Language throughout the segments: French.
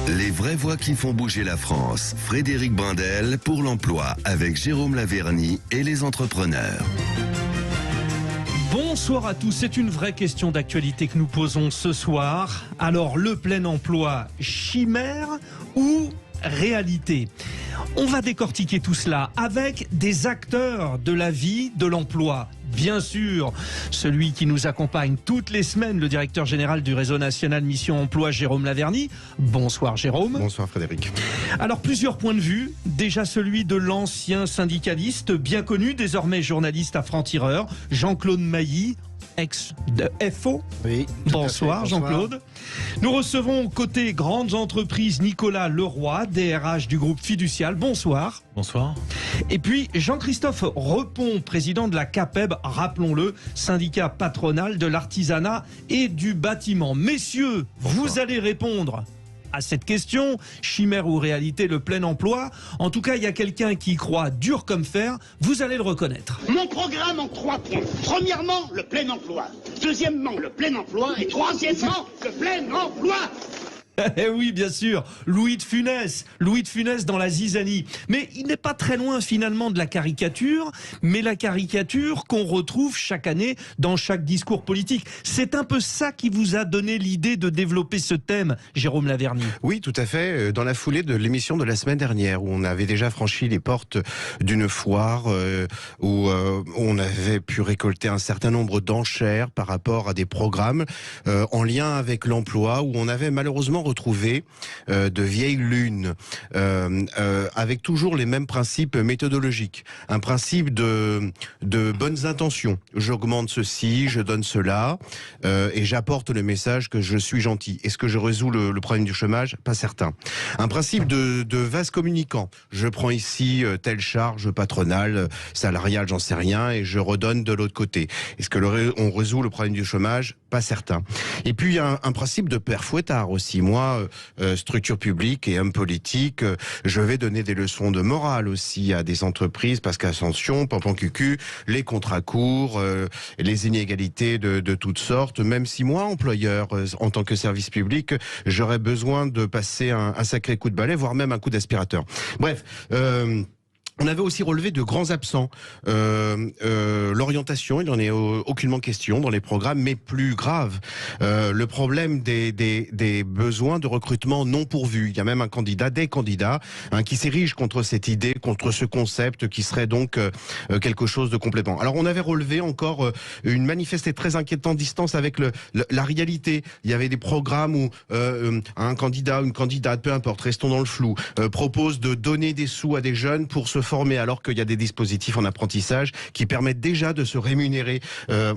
Les vraies voix qui font bouger la France. Frédéric Brindel pour l'emploi avec Jérôme Laverny et les entrepreneurs. Bonsoir à tous, c'est une vraie question d'actualité que nous posons ce soir. Alors, le plein emploi, chimère ou réalité? On va décortiquer tout cela avec des acteurs de la vie de l'emploi. Bien sûr, celui qui nous accompagne toutes les semaines, le directeur général du réseau national Mission Emploi, Jérôme Laverny. Bonsoir Jérôme. Bonsoir Frédéric. Alors plusieurs points de vue. Déjà celui de l'ancien syndicaliste, bien connu, désormais journaliste à Franc-Tireur, Jean-Claude Mailly, ex de FO. Oui. Bonsoir Jean-Claude. Nous recevons côté grandes entreprises Nicolas Leroy, DRH du groupe Fiducial. Bonsoir. Bonsoir. Et puis Jean-Christophe Repon, président de la CAPEB, rappelons-le, syndicat patronal de l'artisanat et du bâtiment. Messieurs, bonsoir. Vous allez répondre à cette question, chimère ou réalité, le plein emploi. En tout cas, il y a quelqu'un qui y croit dur comme fer, vous allez le reconnaître. Mon programme en 3 points. Premièrement, le plein emploi. Deuxièmement, le plein emploi. Et troisièmement, le plein emploi. Eh oui, bien sûr, Louis de Funès dans la zizanie. Mais il n'est pas très loin finalement de la caricature, mais la caricature qu'on retrouve chaque année dans chaque discours politique. C'est un peu ça qui vous a donné l'idée de développer ce thème, Jérôme Laverny. Oui, tout à fait. Dans la foulée de l'émission de la semaine dernière, où on avait déjà franchi les portes d'une foire, où on avait pu récolter un certain nombre d'enchères par rapport à des programmes en lien avec l'emploi, où on avait malheureusement retrouvé de vieilles lunes avec toujours les mêmes principes méthodologiques. Un principe de bonnes intentions. J'augmente ceci, je donne cela et j'apporte le message que je suis gentil. Est-ce que je résous le problème du chômage? Pas certain. Un principe de vase communicant. Je prends ici telle charge patronale, salariale, j'en sais rien, et je redonne de l'autre côté. Est-ce que on résout le problème du chômage? Pas certain. Et puis un principe de père Fouettard aussi. Moi, structure publique et homme politique, je vais donner des leçons de morale aussi à des entreprises, parce qu'attention, pampan cucu, les contrats courts, les inégalités de toutes sortes, même si moi, employeur, en tant que service public, j'aurais besoin de passer un sacré coup de balai, voire même un coup d'aspirateur. Bref, on avait aussi relevé de grands absents. L'orientation, il n'en est aucunement question dans les programmes, mais plus grave, le problème des besoins de recrutement non pourvus. Il y a même des candidats qui s'érigent contre cette idée, contre ce concept qui serait donc quelque chose de complètement. Alors on avait relevé encore une manifeste très inquiétante distance avec la réalité. Il y avait des programmes où un candidat, une candidate, peu importe, restons dans le flou, propose de donner des sous à des jeunes pour se former, alors qu'il y a des dispositifs en apprentissage qui permettent déjà de se rémunérer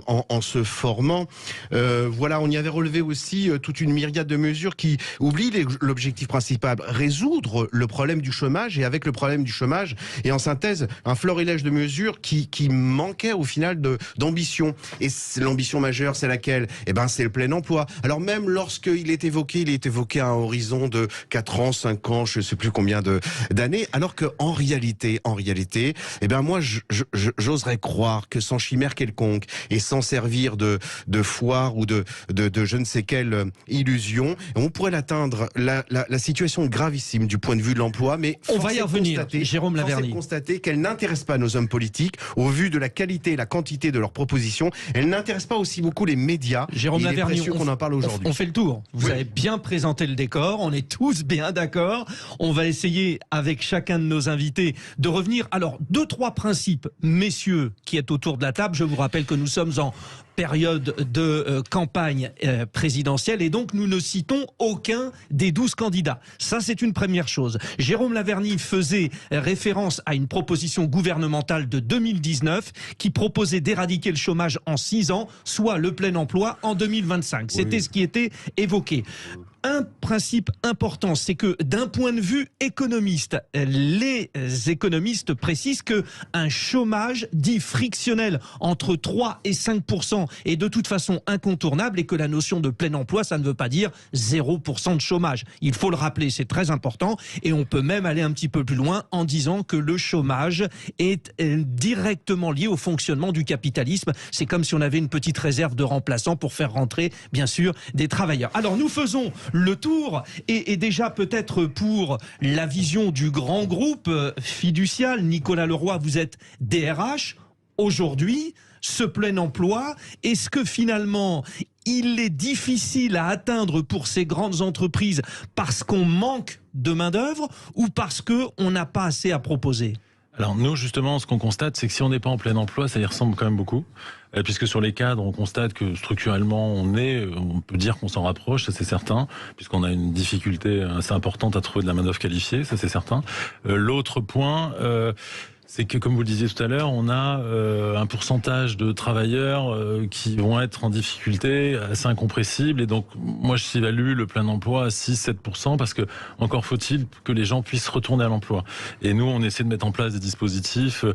en se formant. Voilà, on y avait relevé aussi toute une myriade de mesures qui oublient l'objectif principal, résoudre le problème du chômage, et avec le problème du chômage, et en synthèse, un florilège de mesures qui manquaient au final d'ambition. Et l'ambition majeure, c'est laquelle? Eh ben, c'est le plein emploi. Alors même lorsqu'il est évoqué à un horizon de 4 ans, 5 ans, je ne sais plus combien d'années, alors qu'en réalité, eh ben moi, j'oserais croire que sans chimère quelconque et sans servir de foire ou de je ne sais quelle illusion, on pourrait l'atteindre. La situation est gravissime du point de vue de l'emploi, mais on va y revenir, Jérôme Laverny. Force est de constater qu'elle n'intéresse pas nos hommes politiques au vu de la qualité et la quantité de leurs propositions. Elle n'intéresse pas aussi beaucoup les médias. Jérôme Laverny, qu'on en parle aujourd'hui. On fait le tour. Vous avez bien présenté le décor. On est tous bien d'accord. On va essayer avec chacun de nos invités de revenir. Alors, 2-3 principes, messieurs, qui êtes autour de la table. Je vous rappelle que nous sommes en période de campagne présidentielle, et donc nous ne citons aucun des 12 candidats. Ça, c'est une première chose. Jérôme Laverny faisait référence à une proposition gouvernementale de 2019 qui proposait d'éradiquer le chômage en 6 ans, soit le plein emploi en 2025. C'était ce qui était évoqué. Un principe important, c'est que d'un point de vue économiste, les économistes précisent que un chômage dit frictionnel entre 3 et 5% est de toute façon incontournable, et que la notion de plein emploi, ça ne veut pas dire 0% de chômage. Il faut le rappeler, c'est très important, et on peut même aller un petit peu plus loin en disant que le chômage est directement lié au fonctionnement du capitalisme. C'est comme si on avait une petite réserve de remplaçants pour faire rentrer, bien sûr, des travailleurs. Alors nous faisons le tour. Et déjà peut-être pour la vision du grand groupe fiducial, Nicolas Leroy, vous êtes DRH. Aujourd'hui, ce plein emploi, est-ce que finalement il est difficile à atteindre pour ces grandes entreprises parce qu'on manque de main-d'œuvre ou parce qu'on n'a pas assez à proposer ? Alors nous, justement, ce qu'on constate, c'est que si on n'est pas en plein emploi, ça y ressemble quand même beaucoup. Puisque sur les cadres, on constate que structurellement, on peut dire qu'on s'en rapproche, ça c'est certain, puisqu'on a une difficulté assez importante à trouver de la main-d'œuvre qualifiée, ça c'est certain. L'autre point... c'est que, comme vous le disiez tout à l'heure, on a un pourcentage de travailleurs qui vont être en difficulté assez incompressible. Et donc, moi, je s'évalue le plein emploi à 6-7%, parce que encore faut-il que les gens puissent retourner à l'emploi. Et nous, on essaie de mettre en place des dispositifs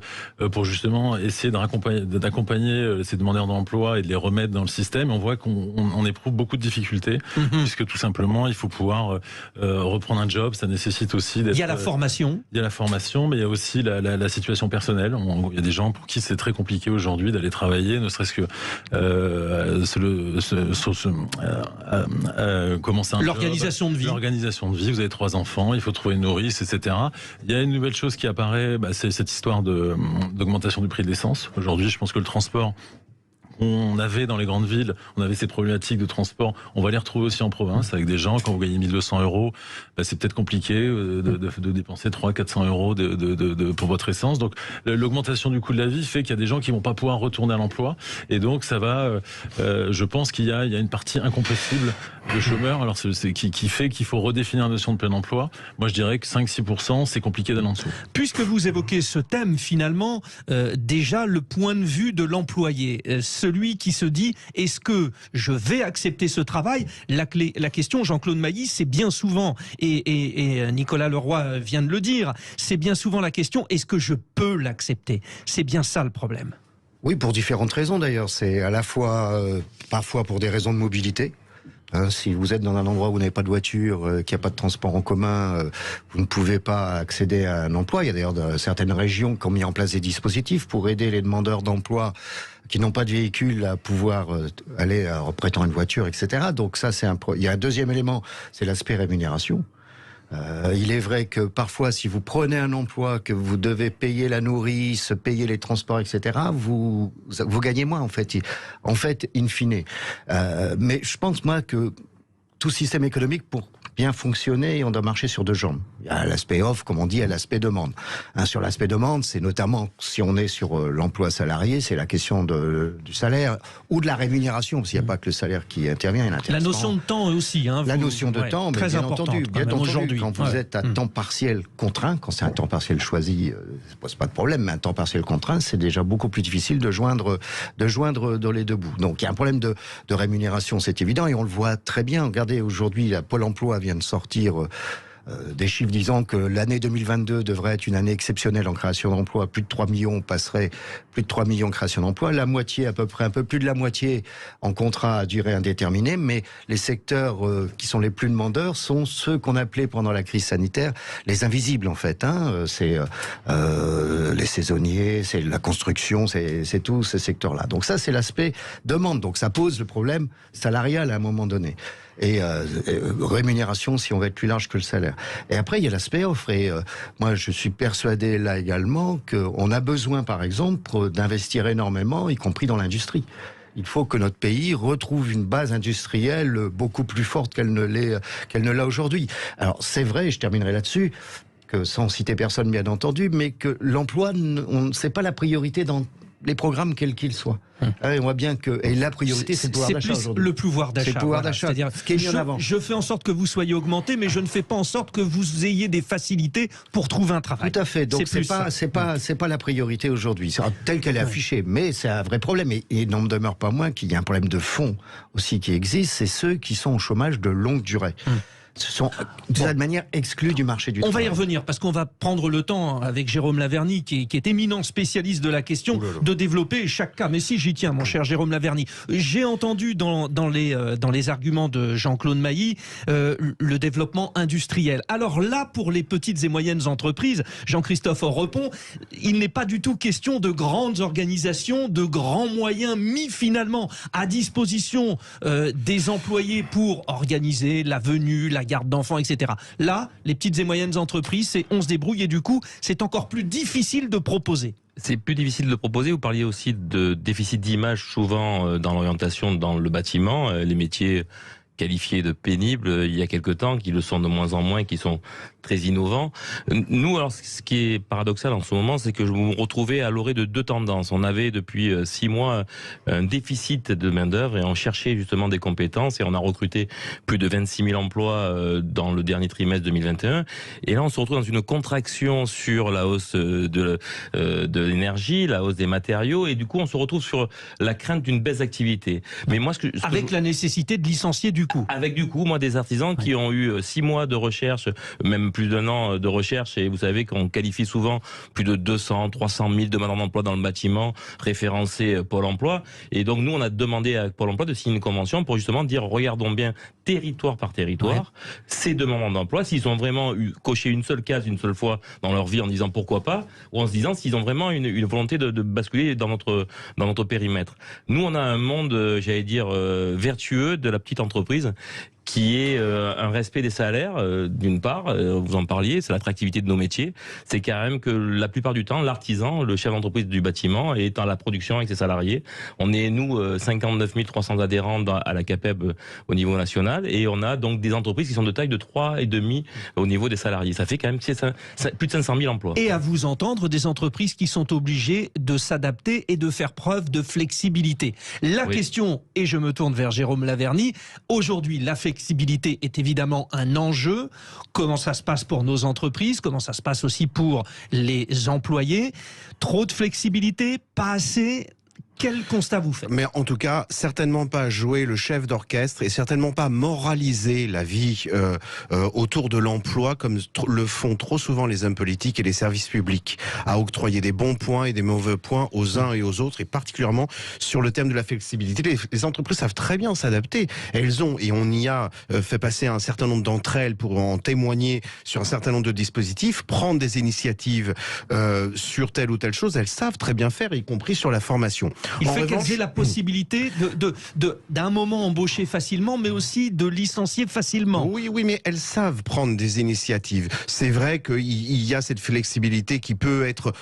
pour justement essayer d'accompagner ces demandeurs d'emploi et de les remettre dans le système. Et on voit qu'on éprouve beaucoup de difficultés, puisque tout simplement, il faut pouvoir reprendre un job. Ça nécessite aussi d'être... Il y a la formation. Il y a la formation, mais il y a aussi la situation personnelle. Il y a des gens pour qui c'est très compliqué aujourd'hui d'aller travailler, ne serait-ce que commencer un l'organisation de vie. L'organisation de vie. Vous avez 3 enfants, il faut trouver une nourrice, etc. Il y a une nouvelle chose qui apparaît, c'est cette histoire d'augmentation du prix de l'essence. Aujourd'hui, je pense que le transport, on avait dans les grandes villes, on avait ces problématiques de transport. On va les retrouver aussi en province avec des gens, quand vous gagnez 1200 €, c'est peut-être compliqué de dépenser 300-400 € pour votre essence. Donc l'augmentation du coût de la vie fait qu'il y a des gens qui vont pas pouvoir retourner à l'emploi. Et donc ça va, je pense qu'il y a une partie incompressible de chômeurs. Alors qui fait qu'il faut redéfinir la notion de plein emploi. Moi je dirais que 5-6%, c'est compliqué d'aller en dessous. Puisque vous évoquez ce thème, finalement, déjà le point de vue de l'employé, celui qui se dit, est-ce que je vais accepter ce travail ? La question, Jean-Claude Mailly, c'est bien souvent, et Nicolas Leroy vient de le dire, c'est bien souvent la question, est-ce que je peux l'accepter ? C'est bien ça le problème. Oui, pour différentes raisons d'ailleurs. C'est à la fois, parfois pour des raisons de mobilité. Si vous êtes dans un endroit où vous n'avez pas de voiture, qu'il n'y a pas de transport en commun, vous ne pouvez pas accéder à un emploi. Il y a d'ailleurs certaines régions qui ont mis en place des dispositifs pour aider les demandeurs d'emploi qui n'ont pas de véhicule à pouvoir aller en prêtant une voiture, etc. Donc ça, il y a un deuxième élément, c'est l'aspect rémunération. Il est vrai que parfois, si vous prenez un emploi, que vous devez payer la nourrice, payer les transports, etc., vous gagnez moins, en fait, in fine. Mais je pense, moi, que tout système économique, pour bien fonctionner, on doit marcher sur 2 jambes. Il y a l'aspect offre, comme on dit, et l'aspect demande. Sur l'aspect demande, c'est notamment, si on est sur l'emploi salarié, c'est la question du salaire ou de la rémunération, parce qu'il n'y a pas que le salaire qui intervient. Il y a la notion de temps aussi. La notion de temps, mais très bien importante, entendu. Bien entendu, quand vous êtes à temps partiel contraint, quand c'est un temps partiel choisi, ça pose pas de problème, mais un temps partiel contraint, c'est déjà beaucoup plus difficile de joindre dans les 2 bouts. Donc il y a un problème de rémunération, c'est évident, et on le voit très bien. Regardez, aujourd'hui, la Pôle emploi vient de sortir des chiffres disant que l'année 2022 devrait être une année exceptionnelle en création d'emplois. Plus de 3 millions, on passerait plus de 3 millions de création d'emplois. La moitié, à peu près, un peu plus de la moitié en contrat à durée indéterminée. Mais les secteurs qui sont les plus demandeurs sont ceux qu'on appelait pendant la crise sanitaire les invisibles, en fait. C'est les saisonniers, c'est la construction, c'est tous ces secteurs-là. Donc ça, c'est l'aspect demande. Donc ça pose le problème salarial à un moment donné. Et rémunération, si on veut être plus large que le salaire. Et après, il y a l'aspect offre. Et moi, je suis persuadé là également qu'on a besoin, par exemple, d'investir énormément, y compris dans l'industrie. Il faut que notre pays retrouve une base industrielle beaucoup plus forte qu'elle ne l'a aujourd'hui. Alors, c'est vrai, et je terminerai là-dessus, que sans citer personne, bien entendu, mais que l'emploi, c'est pas la priorité dans les programmes quels qu'ils soient. On voit bien que la priorité, c'est le pouvoir d'achat aujourd'hui. Le pouvoir d'achat. C'est le pouvoir d'achat. C'est-à-dire, ce qui est mis en avant. Je fais en sorte que vous soyez augmenté, mais je ne fais pas en sorte que vous ayez des facilités pour trouver un travail. Tout à fait. Donc c'est pas la priorité aujourd'hui, telle qu'elle est affichée. Mais c'est un vrai problème. Et il n'en demeure pas moins qu'il y a un problème de fond aussi qui existe. C'est ceux qui sont au chômage de longue durée. sont de cette manière exclus du marché du travail. On va y revenir parce qu'on va prendre le temps avec Jérôme Laverny qui est éminent spécialiste de la question de développer chaque cas. Mais si j'y tiens, mon cher Jérôme Laverny, j'ai entendu dans les arguments de Jean-Claude Mailly le développement industriel. Alors là, pour les petites et moyennes entreprises, Jean-Christophe Orrepont, il n'est pas du tout question de grandes organisations, de grands moyens mis finalement à disposition des employés pour organiser la venue, la garde d'enfants, etc. Là, les petites et moyennes entreprises, c'est on se débrouille et du coup, c'est encore plus difficile de proposer. C'est plus difficile de proposer. Vous parliez aussi de déficit d'image souvent dans l'orientation dans le bâtiment, les métiers qualifiés de pénibles il y a quelque temps, qui le sont de moins en moins, qui sont très innovants. Nous, alors, ce qui est paradoxal en ce moment, c'est que je me retrouvais à l'orée de deux tendances. On avait depuis 6 mois un déficit de main-d'œuvre et on cherchait justement des compétences et on a recruté plus de 26 000 emplois dans le dernier trimestre 2021. Et là, on se retrouve dans une contraction sur la hausse de l'énergie, la hausse des matériaux et du coup, on se retrouve sur la crainte d'une baisse d'activité. Mais moi, avec la nécessité de licencier du coup. Avec du coup, moi, des artisans qui ont eu 6 mois de recherche, même plus d'1 an de recherche, et vous savez qu'on qualifie souvent plus de 200, 300 000 demandeurs d'emploi dans le bâtiment, référencés Pôle emploi. Et donc, nous, on a demandé à Pôle emploi de signer une convention pour justement dire, regardons bien territoire par territoire, ces demandeurs d'emploi, s'ils ont vraiment coché une seule case, une seule fois dans leur vie en disant pourquoi pas, ou en se disant s'ils ont vraiment une volonté de basculer dans notre périmètre. Nous, on a un monde, j'allais dire, vertueux de la petite entreprise, qui est un respect des salaires, d'une part, vous en parliez, c'est l'attractivité de nos métiers. C'est quand même que la plupart du temps, l'artisan, le chef d'entreprise du bâtiment, est à la production avec ses salariés. On est, nous, 59 300 adhérents à la CAPEB au niveau national, et on a donc des entreprises qui sont de taille de 3,5 au niveau des salariés. Ça fait quand même plus de 500 000 emplois. Et à vous entendre, des entreprises qui sont obligées de s'adapter et de faire preuve de flexibilité. La question, et je me tourne vers Jérôme Laverny, aujourd'hui, la flexibilité est évidemment un enjeu. Comment ça se passe pour nos entreprises? Comment ça se passe aussi pour les employés? Trop de flexibilité? Pas assez? Quel constat vous faites? Mais en tout cas, certainement pas jouer le chef d'orchestre et certainement pas moraliser la vie autour de l'emploi comme le font trop souvent les hommes politiques et les services publics, à octroyer des bons points et des mauvais points aux uns et aux autres, et particulièrement sur le thème de la flexibilité. Les entreprises savent très bien s'adapter. Elles ont, et on y a fait passer un certain nombre d'entre elles pour en témoigner sur un certain nombre de dispositifs, prendre des initiatives sur telle ou telle chose, elles savent très bien faire, y compris sur la formation. Il fait qu'elles aient la possibilité d'un moment embaucher facilement, mais aussi de licencier facilement. Oui, mais elles savent prendre des initiatives. C'est vrai qu'il y a cette flexibilité qui peut être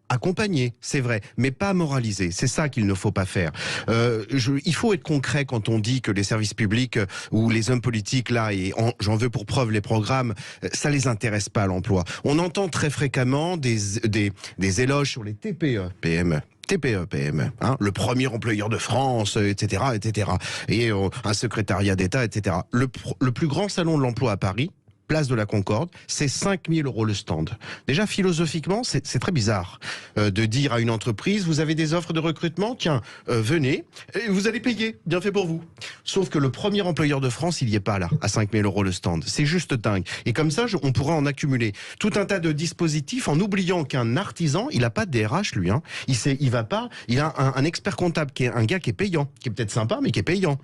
accompagner, c'est vrai, mais pas moraliser. C'est ça qu'il ne faut pas faire. Il faut être concret quand on dit que les services publics ou les hommes politiques, là, et j'en veux pour preuve les programmes, ça les intéresse pas à l'emploi. On entend très fréquemment des éloges sur les TPE, PME. TPE, PME, hein, le premier employeur de France, etc., etc. Et un secrétariat d'État, etc. Le plus grand salon de l'emploi à Paris, place de la Concorde, c'est 5 000 € le stand. Déjà, philosophiquement, c'est très bizarre de dire à une entreprise, vous avez des offres de recrutement, tiens, venez, et vous allez payer, bien fait pour vous. Sauf que le premier employeur de France, il y est pas là, à 5 000 € le stand. C'est juste dingue. Et comme ça, on pourra en accumuler tout un tas de dispositifs en oubliant qu'un artisan, il a pas de DRH, lui. Hein. Il va pas, il a un expert comptable qui est un gars qui est payant, qui est peut-être sympa, mais qui est payant,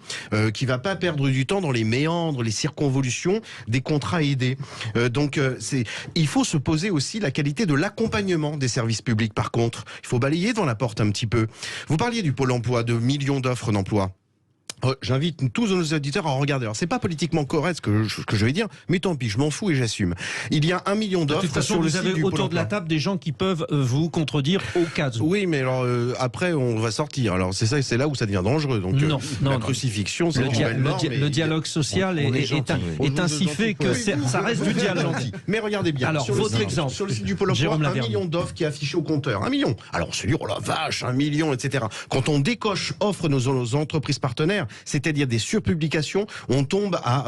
qui va pas perdre du temps dans les méandres, les circonvolutions des contrats aidés. Il faut se poser aussi la qualité de l'accompagnement des services publics. Par contre, il faut balayer devant la porte un petit peu. Vous parliez du Pôle emploi, de millions d'offres d'emploi. J'invite tous nos auditeurs à regarder. Alors, c'est pas politiquement correct ce que je vais dire, mais tant pis, je m'en fous et j'assume. Il y a 1 million d'offres. De toute façon, sur le vous site avez du Pôle autour de la emploi. table des gens qui peuvent vous contredire au cas où. Oui, mais alors après, on va sortir. Alors, c'est là où ça devient dangereux. Donc, la crucifixion, c'est le dialogue social est ainsi fait que ça reste du dialogue. Mais regardez bien. Alors, votre exemple. Sur le site du Pôle emploi, 1 million d'offres qui est affiché au compteur. 1 million. Alors, on se dit, oh la vache, 1 million, etc. Quand on décoche offre nos entreprises partenaires, c'est-à-dire des surpublications, on tombe à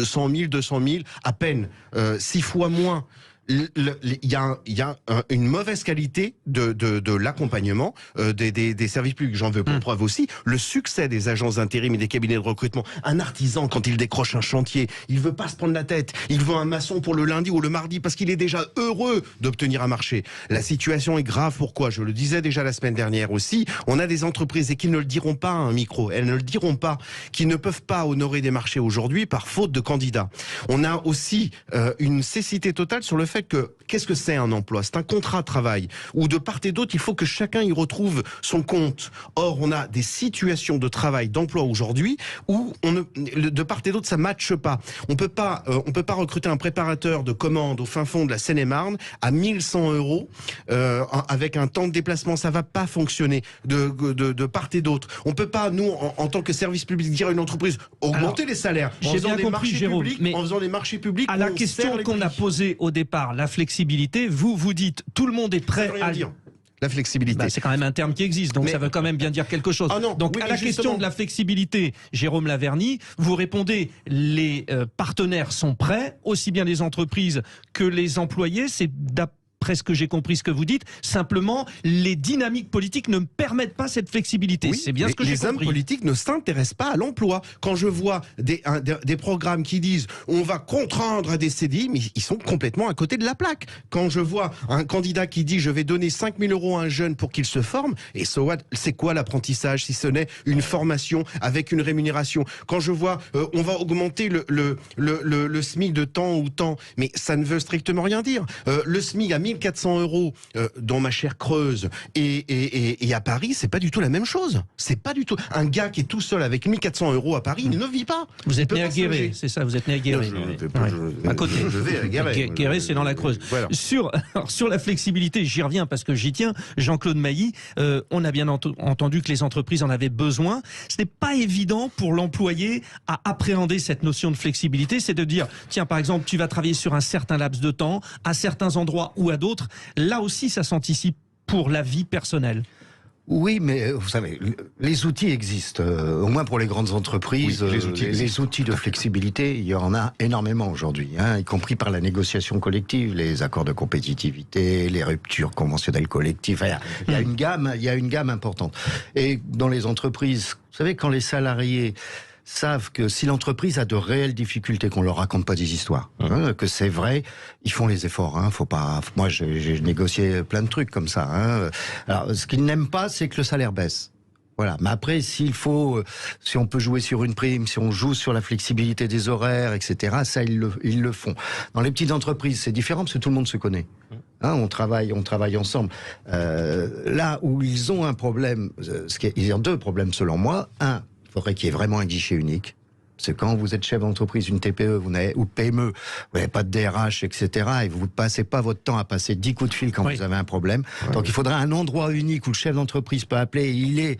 100 000, 200 000, à peine 6 fois moins. il y a une mauvaise qualité de l'accompagnement des services publics. J'en veux pour preuve aussi le succès des agences d'intérim et des cabinets de recrutement. Un artisan, quand il décroche un chantier, il veut pas se prendre la tête. Il veut un maçon pour le lundi ou le mardi parce qu'il est déjà heureux d'obtenir un marché. La situation est grave. Pourquoi? Je le disais déjà la semaine dernière aussi. On a des entreprises et qui ne le diront pas à un micro. Elles ne le diront pas, qui ne peuvent pas honorer des marchés aujourd'hui par faute de candidats. On a aussi une cécité totale sur le fait que qu'est-ce que c'est un emploi? C'est un contrat de travail où de part et d'autre, il faut que chacun y retrouve son compte. Or, on a des situations de travail, d'emploi aujourd'hui où de part et d'autre, ça matche pas. On peut pas recruter un préparateur de commandes au fin fond de la Seine-et-Marne à 1100 € avec un temps de déplacement. Ça va pas fonctionner de part et d'autre. On peut pas, nous, en tant que service public, dire à une entreprise augmenter les salaires en faisant des marchés publics, mais en faisant des marchés publics. À la question qu'on a posée au départ, la flexibilité, vous dites tout le monde est prêt à dire. La flexibilité. C'est quand même un terme qui existe, donc ça veut quand même bien dire quelque chose. Ah non, donc oui, à la question de la flexibilité, Jérôme Laverny, vous répondez les partenaires sont prêts, aussi bien les entreprises que les employés. C'est presque j'ai compris ce que vous dites. Simplement, les dynamiques politiques ne permettent pas cette flexibilité. Oui, c'est bien ce que j'ai compris. Les hommes politiques ne s'intéressent pas à l'emploi. Quand je vois des programmes qui disent on va contraindre à des CDI, mais ils sont complètement à côté de la plaque. Quand je vois un candidat qui dit je vais donner 5 000 € à un jeune pour qu'il se forme, et c'est quoi l'apprentissage si ce n'est une formation avec une rémunération? Quand je vois on va augmenter le SMIC de temps ou temps, mais ça ne veut strictement rien dire. Le SMIC à 1400 € dans ma chère Creuse et à Paris, c'est pas du tout la même chose. C'est pas du tout. Un gars qui est tout seul avec 1400 € à Paris, il ne vit pas. Vous êtes né à Guéret, c'est ça? Vous êtes né à Guéret. À côté. Je vais à Guéret. Guéret, c'est dans la Creuse. Voilà. Sur la flexibilité, j'y reviens parce que j'y tiens. Jean-Claude Mailly, on a bien entendu que les entreprises en avaient besoin. Ce n'est pas évident pour l'employé à appréhender cette notion de flexibilité. C'est de dire, tiens, par exemple, tu vas travailler sur un certain laps de temps, à certains endroits ou à d'autres. Là aussi, ça s'anticipe pour la vie personnelle. Oui, mais vous savez, les outils existent, au moins pour les grandes entreprises. Oui, les outils de flexibilité, il y en a énormément aujourd'hui, y compris par la négociation collective, les accords de compétitivité, les ruptures conventionnelles collectives. Il y a une gamme importante. Et dans les entreprises, vous savez, quand les salariés savent que si l'entreprise a de réelles difficultés, qu'on leur raconte pas des histoires, que c'est vrai, ils font les efforts. Faut pas. Moi, j'ai négocié plein de trucs comme ça. Alors, ce qu'ils n'aiment pas, c'est que le salaire baisse. Voilà. Mais après, si on peut jouer sur une prime, si on joue sur la flexibilité des horaires, etc., ça, ils le font. Dans les petites entreprises, c'est différent parce que tout le monde se connaît. On travaille ensemble. Là où ils ont un problème, ils ont deux problèmes selon moi. Un, il faudrait qu'il y ait vraiment un guichet unique. C'est quand vous êtes chef d'entreprise, une TPE, ou PME, vous n'avez pas de DRH, etc., et vous ne passez pas votre temps à passer 10 coups de fil quand vous avez un problème. Donc il faudrait un endroit unique où le chef d'entreprise peut appeler et il est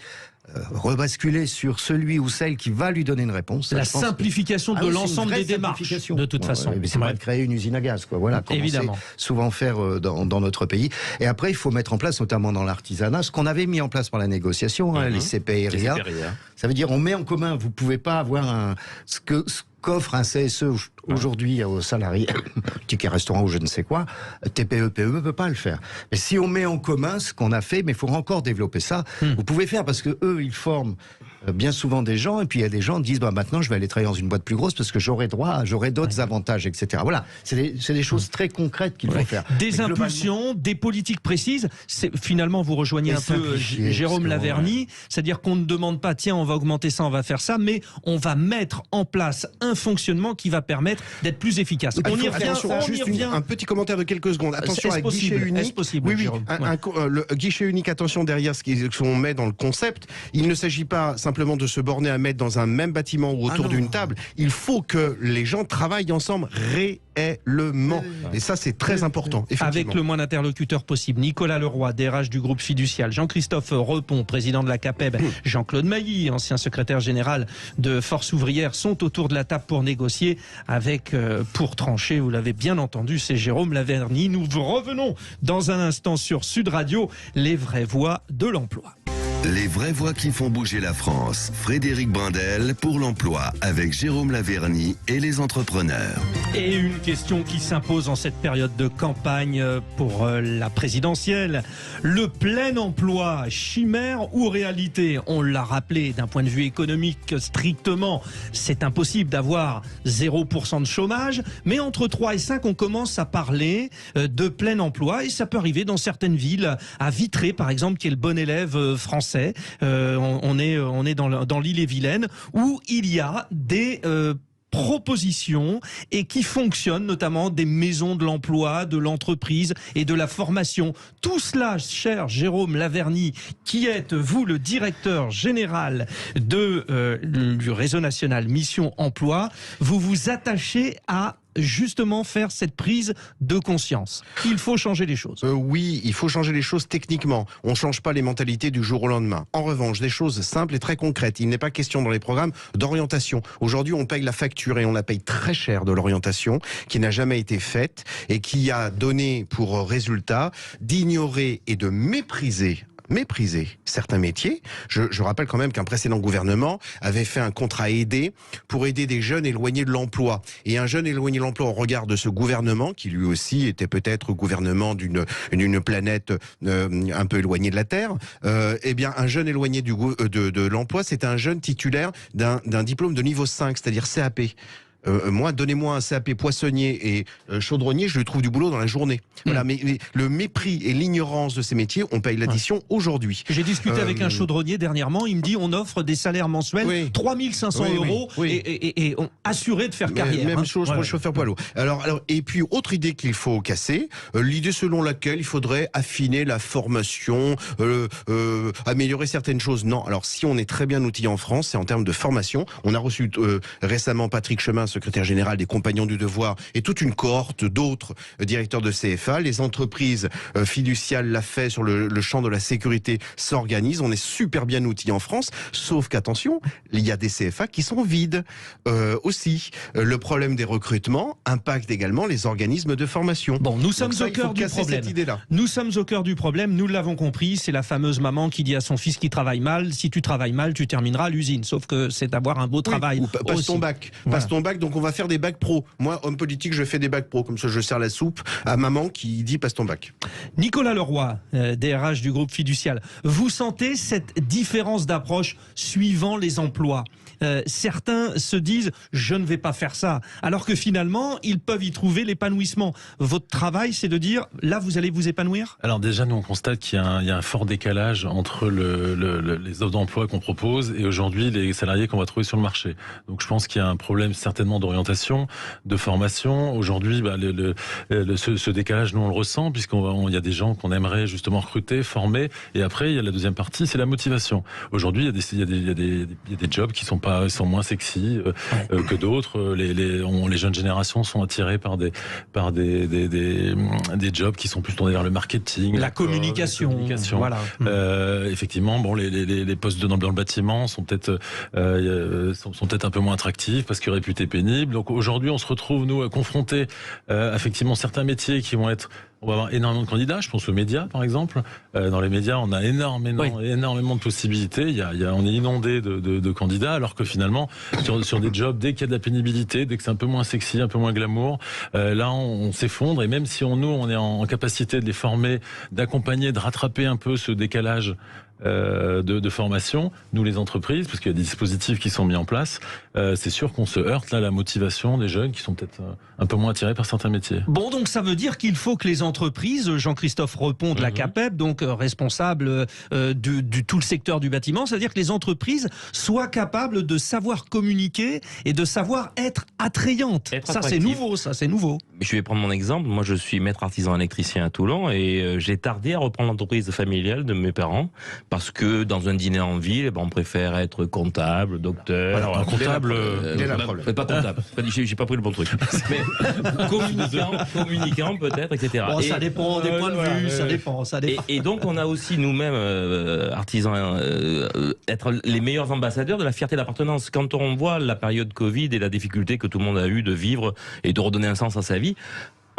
rebasculer sur celui ou celle qui va lui donner une réponse. La simplification de l'ensemble des démarches, de toute façon. C'est pas de créer une usine à gaz, quoi. Voilà, comme évidemment. On sait souvent faire dans notre pays. Et après, il faut mettre en place, notamment dans l'artisanat, ce qu'on avait mis en place par la négociation, les CPRIA. Ça veut dire, on met en commun. Vous pouvez pas avoir ce qu'offre un CSE aujourd'hui aux salariés, ticket restaurant ou je ne sais quoi, TPE, PME ne peut pas le faire. Mais si on met en commun ce qu'on a fait, mais il faut encore développer ça, vous pouvez faire parce que eux, ils forment bien souvent des gens, et puis il y a des gens qui disent maintenant je vais aller travailler dans une boîte plus grosse parce que j'aurai d'autres avantages, etc. Voilà, c'est des choses très concrètes qu'il faut faire. Des impulsions, des politiques précises. Finalement, vous rejoignez un peu Jérôme Laverny, c'est-à-dire qu'on ne demande pas tiens on va augmenter ça, on va faire ça, mais on va mettre en place un fonctionnement qui va permettre d'être plus effice. On y revient. Un petit commentaire de quelques secondes. Attention à guichet unique. Oui. Le guichet unique, attention derrière ce qu'on met dans le concept. Il ne s'agit pas simplement de se borner à mettre dans un même bâtiment ou autour d'une table. Il faut que les gens travaillent ensemble réellement. Et ça, c'est très important. Avec le moins d'interlocuteurs possible. Nicolas Leroy, DRH du groupe Fiducial, Jean-Christophe Repon, président de la CAPEB, Jean-Claude Mailly, ancien secrétaire général de Force Ouvrière, sont autour de la table pour négocier avec, pour trancher, vous l'avez bien entendu, c'est Jérôme Laverny. Nous revenons dans un instant sur Sud Radio, les vraies voix de l'emploi. Les vraies voix qui font bouger la France. Frédéric Brindel pour l'emploi avec Jérôme Laverny et les entrepreneurs. Et une question qui s'impose en cette période de campagne pour la présidentielle. Le plein emploi, chimère ou réalité? On l'a rappelé, d'un point de vue économique strictement, c'est impossible d'avoir 0% de chômage. Mais entre 3 et 5, on commence à parler de plein emploi. Et ça peut arriver dans certaines villes, à Vitré par exemple, qui est le bon élève français. On est dans l'Ille-et-Vilaine, où il y a des propositions et qui fonctionnent, notamment des maisons de l'emploi, de l'entreprise et de la formation. Tout cela, cher Jérôme Laverny, qui êtes vous le directeur général du réseau national Mission Emploi, vous vous attachez à justement faire cette prise de conscience. Il faut changer les choses. Oui, il faut changer les choses techniquement. On ne change pas les mentalités du jour au lendemain. En revanche, des choses simples et très concrètes. Il n'est pas question dans les programmes d'orientation. Aujourd'hui, on paye la facture et on la paye très cher de l'orientation qui n'a jamais été faite et qui a donné pour résultat d'ignorer et de mépriser certains métiers. Je rappelle quand même qu'un précédent gouvernement avait fait un contrat aidé pour aider des jeunes éloignés de l'emploi. Et un jeune éloigné de l'emploi au regard de ce gouvernement, qui lui aussi était peut-être gouvernement d'une planète un peu éloignée de la Terre, eh bien un jeune éloigné de l'emploi, c'est un jeune titulaire d'un diplôme de niveau 5, c'est-à-dire CAP. Moi, donnez-moi un CAP poissonnier et chaudronnier, je lui trouve du boulot dans la journée. Voilà, mais le mépris et l'ignorance de ces métiers, on paye l'addition aujourd'hui. J'ai discuté avec un chaudronnier dernièrement, il me dit on offre des salaires mensuels 3500 euros et on assuré de faire carrière. Même chose pour le chauffeur poids lourd. Alors, et puis, autre idée qu'il faut casser, l'idée selon laquelle il faudrait affiner la formation, améliorer certaines choses. Non, alors si on est très bien outillé en France, c'est en termes de formation. On a reçu récemment Patrick Chemin, secrétaire général des Compagnons du Devoir, et toute une cohorte d'autres directeurs de CFA. Les entreprises fiduciales l'a fait sur le champ de la sécurité, s'organisent. On est super bien outillés en France, sauf qu'attention, il y a des CFA qui sont vides aussi. Le problème des recrutements impacte également les organismes de formation. Bon, nous sommes au cœur du problème. Nous sommes au cœur du problème, nous l'avons compris, c'est la fameuse maman qui dit à son fils qui travaille mal, si tu travailles mal, tu termineras à l'usine. Sauf que c'est d'avoir un beau travail. Ou passe ton bac. Passe ton bac, donc on va faire des bacs pro. Moi, homme politique, je fais des bacs pro. Comme ça, je sers la soupe à maman qui dit passe ton bac. Nicolas Leroy, DRH du groupe Fiducial, vous sentez cette différence d'approche suivant les emplois? Certains se disent je ne vais pas faire ça, alors que finalement ils peuvent y trouver l'épanouissement. Votre travail, c'est de dire là vous allez vous épanouir? Alors déjà, nous on constate qu'il y a un fort décalage entre les offres d'emploi qu'on propose et aujourd'hui les salariés qu'on va trouver sur le marché. Donc je pense qu'il y a un problème certainement d'orientation, de formation. Aujourd'hui, ce décalage, nous on le ressent puisqu'il y a des gens qu'on aimerait justement recruter, former, et après il y a la deuxième partie, c'est la motivation. Aujourd'hui, il y a des jobs qui sont moins sexy que d'autres. Les jeunes générations sont attirées par des jobs qui sont plus tournés vers le marketing, la communication. Voilà. Effectivement, bon, les postes dans le bâtiment sont peut-être un peu moins attractifs parce que réputés pénibles. Donc aujourd'hui, on se retrouve nous confrontés effectivement certains métiers qui vont être. On va avoir énormément de candidats, je pense aux médias par exemple. Dans les médias, on a énormément de possibilités. On est inondé de candidats, alors que finalement, sur des jobs, dès qu'il y a de la pénibilité, dès que c'est un peu moins sexy, un peu moins glamour, là on s'effondre. Et même si on est en capacité de les former, d'accompagner, de rattraper un peu ce décalage de formation, nous les entreprises, parce qu'il y a des dispositifs qui sont mis en place, c'est sûr qu'on se heurte là à la motivation des jeunes qui sont peut-être un peu moins attirés par certains métiers. Bon, donc ça veut dire qu'il faut que les entreprises, Jean-Christophe Repond de la CAPEB, donc responsable du tout le secteur du bâtiment, c'est-à-dire que les entreprises soient capables de savoir communiquer et de savoir être attrayantes. Ça c'est nouveau, Je vais prendre mon exemple. Moi je suis maître artisan électricien à Toulon et j'ai tardé à reprendre l'entreprise familiale de mes parents parce que dans un dîner en ville, on préfère être comptable, docteur. Alors, comptable, pas comptable. J'ai pas pris le bon truc. Mais communicant peut-être, etc. Bon, ça dépend des points de vue, ça dépend. Et donc on a aussi nous-mêmes, artisans, être les meilleurs ambassadeurs de la fierté d'appartenance. Quand on voit la période Covid et la difficulté que tout le monde a eu de vivre et de redonner un sens à sa vie,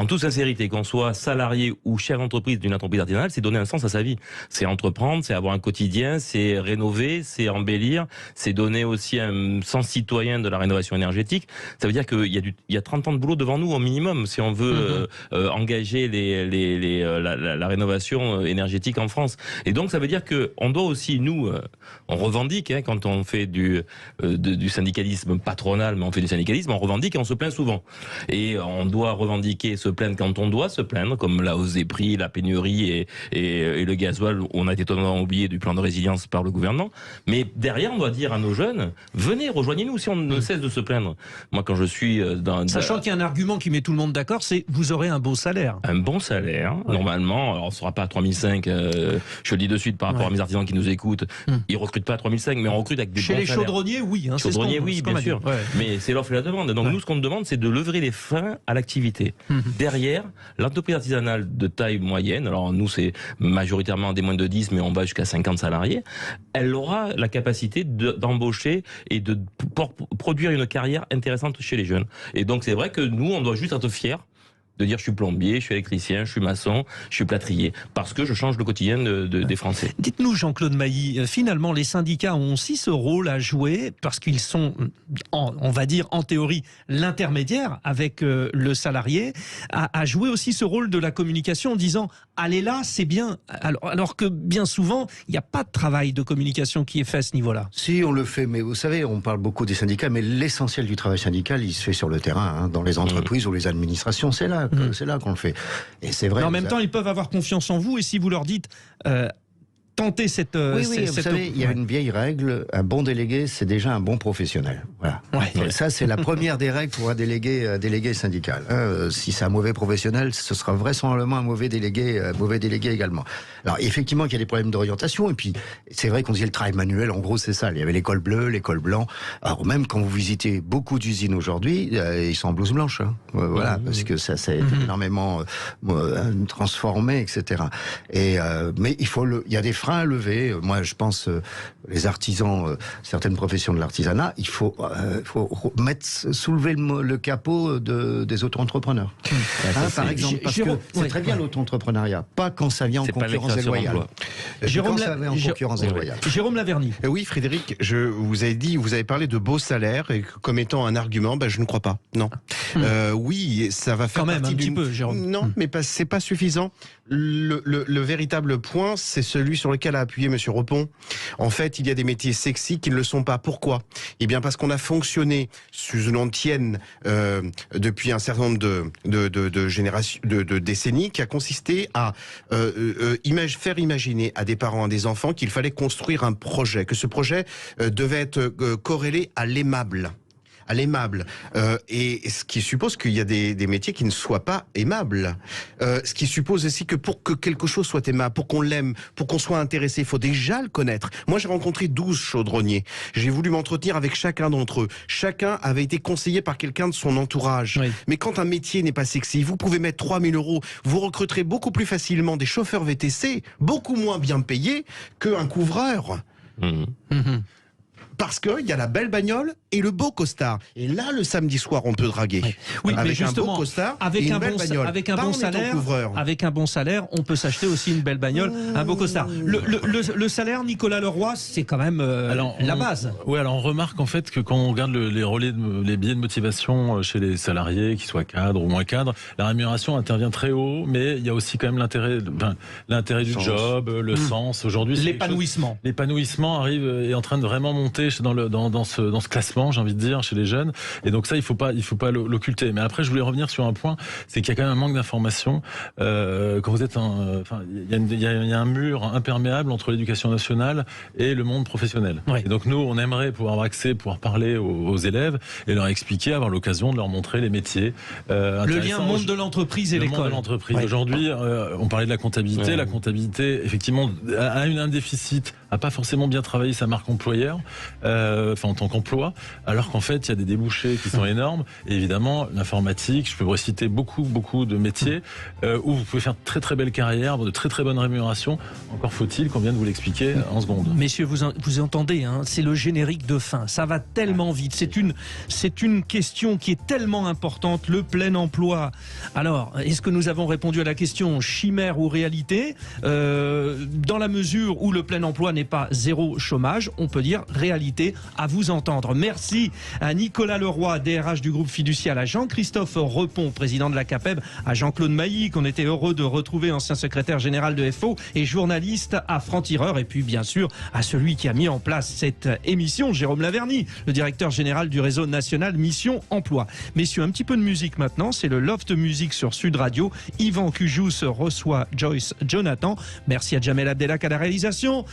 en toute sincérité, qu'on soit salarié ou chef d'entreprise d'une entreprise artisanale, c'est donner un sens à sa vie. C'est entreprendre, c'est avoir un quotidien, c'est rénover, c'est embellir, c'est donner aussi un sens citoyen de la rénovation énergétique. Ça veut dire qu'il y a 30 ans de boulot devant nous au minimum si on veut engager la rénovation énergétique en France. Et donc ça veut dire que on doit aussi, nous, on revendique, hein, quand on fait du syndicalisme patronal, mais on fait du syndicalisme, on revendique et on se plaint souvent. Et on doit revendiquer, se plaindre quand on doit se plaindre, comme la hausse des prix, la pénurie et le gasoil, où on a été totalement oublié du plan de résilience par le gouvernement. Mais derrière, on doit dire à nos jeunes, venez, rejoignez-nous si on ne cesse de se plaindre. Moi, quand je suis Sachant qu'il y a un argument qui met tout le monde d'accord, c'est vous aurez un beau salaire. Un bon salaire, normalement. Alors, on ne sera pas à 3005, je le dis de suite par rapport à mes artisans qui nous écoutent. Ils recrutent pas à 3005, mais on recrute avec des bons salaires. Chez les chaudronniers, oui. Hein, chaudronniers, oui, bien sûr. Ouais. Mais c'est l'offre et la demande. Donc, nous, ce qu'on nous demande, c'est de lever les freins à l'activité. Derrière, l'entreprise artisanale de taille moyenne, alors nous, c'est majoritairement des moins de 10, mais on va jusqu'à 50 salariés, elle aura la capacité d'embaucher et de produire une carrière intéressante chez les jeunes. Et donc, c'est vrai que nous, on doit juste être fiers de dire je suis plombier, je suis électricien, je suis maçon, je suis plâtrier, parce que je change le quotidien des Français. Dites-nous, Jean-Claude Mailly, finalement les syndicats ont aussi ce rôle à jouer, parce qu'ils sont, on va dire en théorie, l'intermédiaire avec le salarié, à jouer aussi ce rôle de la communication en disant allez là, c'est bien, alors que bien souvent, il n'y a pas de travail de communication qui est fait à ce niveau-là. Si, on le fait, mais vous savez, on parle beaucoup des syndicats, mais l'essentiel du travail syndical, il se fait sur le terrain, hein, dans les entreprises ou les administrations, c'est là qu'on le fait. Et c'est vrai. Mais en même temps, ils peuvent avoir confiance en vous, et si vous leur dites tenter cette... Oui, vous savez, il y a une vieille règle, un bon délégué, c'est déjà un bon professionnel. Voilà. Ouais. Ça, c'est la première des règles pour un délégué syndical. Si c'est un mauvais professionnel, ce sera vraisemblablement un mauvais délégué également. Alors, effectivement, il y a des problèmes d'orientation, et puis, c'est vrai qu'on disait le travail manuel, en gros, c'est ça. Il y avait l'école bleue, l'école blanc. Alors, même quand vous visitez beaucoup d'usines aujourd'hui, ils sont en blouse blanche. Hein. Voilà, parce que ça s'est énormément transformé, etc. Mais il y a des freins à lever. Moi, je pense, les artisans, certaines professions de l'artisanat, il faut soulever le capot des auto-entrepreneurs. Par exemple, parce que c'est très bien l'auto-entrepreneuriat, pas quand ça vient en concurrence déloyale. Jérôme Laverny. Oui, Frédéric, vous avez parlé de beaux salaires et comme étant un argument, je ne crois pas. Non. Oui, ça va faire quand même un petit peu, Jérôme. Non, mais c'est pas suffisant. Le véritable point, c'est celui sur lequel a appuyé Monsieur Repon. En fait, il y a des métiers sexy qui ne le sont pas. Pourquoi ? Eh bien, parce qu'on a fonctionné sous une antienne depuis un certain nombre de générations, de décennies, qui a consisté à faire imaginer à des parents, à des enfants, qu'il fallait construire un projet, que ce projet devait être corrélé à l'aimable. Et ce qui suppose qu'il y a des métiers qui ne soient pas aimables. Ce qui suppose aussi que pour que quelque chose soit aimable, pour qu'on l'aime, pour qu'on soit intéressé, il faut déjà le connaître. Moi, j'ai rencontré 12 chaudronniers. J'ai voulu m'entretenir avec chacun d'entre eux. Chacun avait été conseillé par quelqu'un de son entourage. Oui. Mais quand un métier n'est pas sexy, vous pouvez mettre 3 000 €, vous recruterez beaucoup plus facilement des chauffeurs VTC, beaucoup moins bien payés qu'un couvreur. Parce qu'il y a la belle bagnole et le beau costard. Et là, le samedi soir, on peut draguer. Oui, avec mais justement, un beau costard avec et une un belle bon bagnole. Avec un bon salaire, on peut s'acheter aussi une belle bagnole, un beau costard. Le salaire, Nicolas Leroy, c'est quand même la base. Oui, alors on remarque en fait que quand on regarde les billets de motivation chez les salariés, qu'ils soient cadres ou moins cadres, la rémunération intervient très haut, mais il y a aussi quand même l'intérêt du job, le sens. Aujourd'hui, l'épanouissement. L'épanouissement est en train de vraiment monter dans ce classement, j'ai envie de dire, chez les jeunes. Et donc ça, il faut pas l'occulter. Mais après, je voulais revenir sur un point, c'est qu'il y a quand même un manque d'information. Quand vous êtes il y a un mur imperméable entre l'éducation nationale et le monde professionnel. Oui. Et donc nous, on aimerait pouvoir avoir accès, pouvoir parler aux élèves et leur expliquer, avoir l'occasion de leur montrer les métiers. Le lien monde de l'entreprise et l'école. Le monde de l'entreprise. Oui. Aujourd'hui, on parlait de la comptabilité. Ouais. La comptabilité, effectivement, a un déficit, a pas forcément bien travaillé sa marque employeur. en tant qu'emploi, alors qu'en fait, il y a des débouchés qui sont énormes. Et évidemment, l'informatique, je peux vous reciter beaucoup de métiers où vous pouvez faire de très belles carrières, de très bonnes rémunérations. Encore faut-il qu'on vienne vous l'expliquer en secondes. Messieurs, vous entendez, hein, c'est le générique de fin. Ça va tellement vite. C'est une question qui est tellement importante, le plein emploi. Alors, est-ce que nous avons répondu à la question chimère ou réalité? Dans la mesure où le plein emploi n'est pas zéro chômage, on peut dire réalité. À vous entendre. Merci à Nicolas Leroy, DRH du groupe Fiducial, à Jean-Christophe Repon, président de la CAPEB, à Jean-Claude Mailly, qu'on était heureux de retrouver, ancien secrétaire général de FO et journaliste à Franc-Tireur, et puis bien sûr à celui qui a mis en place cette émission, Jérôme Laverny, le directeur général du réseau national Mission Emploi. Messieurs, un petit peu de musique maintenant, c'est le Loft Music sur Sud Radio. Yvan Cujous reçoit Joyce Jonathan. Merci à Jamel Abdelak à la réalisation.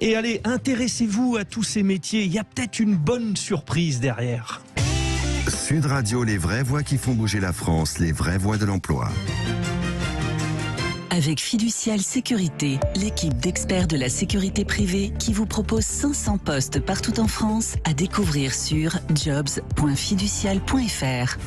Et allez, intéressez-vous à tous ces métiers, il y a peut-être une bonne surprise derrière. Sud Radio, les vraies voix qui font bouger la France, les vraies voix de l'emploi. Avec Fiducial Sécurité, l'équipe d'experts de la sécurité privée qui vous propose 500 postes partout en France à découvrir sur jobs.fiducial.fr.